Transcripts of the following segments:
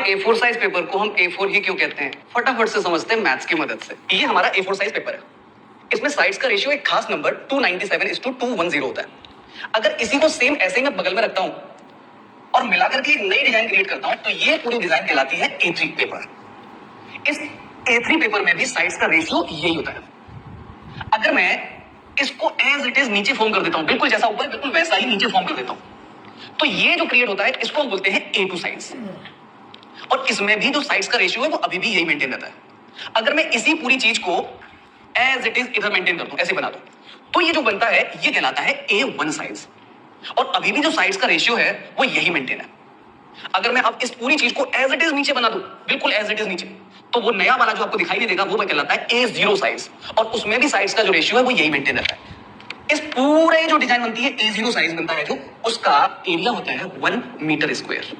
A4 size paper को हम A4 ही क्यों कहते हैं, फटाफट से समझते हैं मैथ्स की मदद से। ये हमारा A4 साइज पेपर है, इसमें साइड्स का रेशियो एक खास नंबर 297:210 होता है। अगर इसी को सेम ऐसे ही मैं बगल में रखता हूं और मिलाकर के एक नई डिजाइन क्रिएट करता हूं, तो ये पूरी डिजाइन कहलाती है A3 पेपर। इस A3 पेपर में भी साइड्स का रेशियो यही होता है। अगर मैं इसको एज इट इज नीचे फॉर्म कर देता हूं, बिल्कुल जैसा ऊपर बिल्कुल वैसा ही नीचे फॉर्म कर देता हूं, तो ये जो क्रिएट होता है इसको हम बोलते हैं A2 साइड्स। और इसमें भी जो साइड्स का रेशियो है वो अभी भी यही मेंटेन रहता है। अगर मैं इसी पूरी चीज को एज इट इज इधर मेंटेन कर दूं, ऐसे बना दूं, तो ये जो बनता है ये कहलाता है A1 साइड्स। और अभी भी जो साइड्स का रेशियो है वो यही मेंटेन है। अगर मैं अब इस पूरी चीज को एज इट इज नीचे बना दूं, बिल्कुल एज इट इज नीचे, तो वो नया वाला जो आपको दिखाई नहीं देगा वो कहलाता है A0 साइज। और उसमें भी साइज का जो रेशियो है वो यही मेंटेन रहता है। इस पूरे जो डिजाइन बनती है A0 साइज बनता है, जो उसका एरिया होता है 1 मीटर स्क्वायर।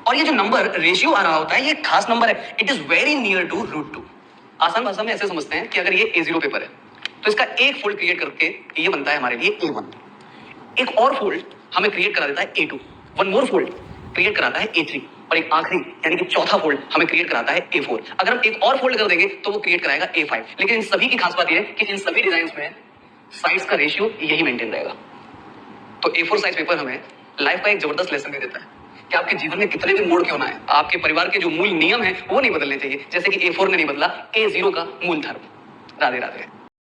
और ये जो नंबर रेशियो आ रहा होता है ये खास नंबर है, it is very near to √2। आसान भाषा में ऐसे समझते हैं कि अगर ये A0 पेपर है तो इसका एक फोल्ड क्रिएट करके ये बनता है हमारे लिए A1। एक और फोल्ड हमें क्रिएट करा देता है A2, one more fold create कराता है A3, और एक आखिरी यानी कि चौथा फोल्ड हमें क्रिएट कराता है A4। अगर हम एक और फोल्ड कर देंगे तो वो क्रिएट कराएगा A5। लेकिन इन सभी की खास बात यह है कि इन सभी डिजाइन में साइज का रेशियो यही मेंटेन रहेगा। तो A4 साइज पेपर हमें लाइफ का एक जबरदस्त लेसन दे देता है कि आपके जीवन में कितने भी मोड़ क्यों ना है, आपके परिवार के जो मूल नियम है वो नहीं बदलने चाहिए, जैसे कि A4 ने नहीं बदला A0 का मूल धर्म। राधे राधे।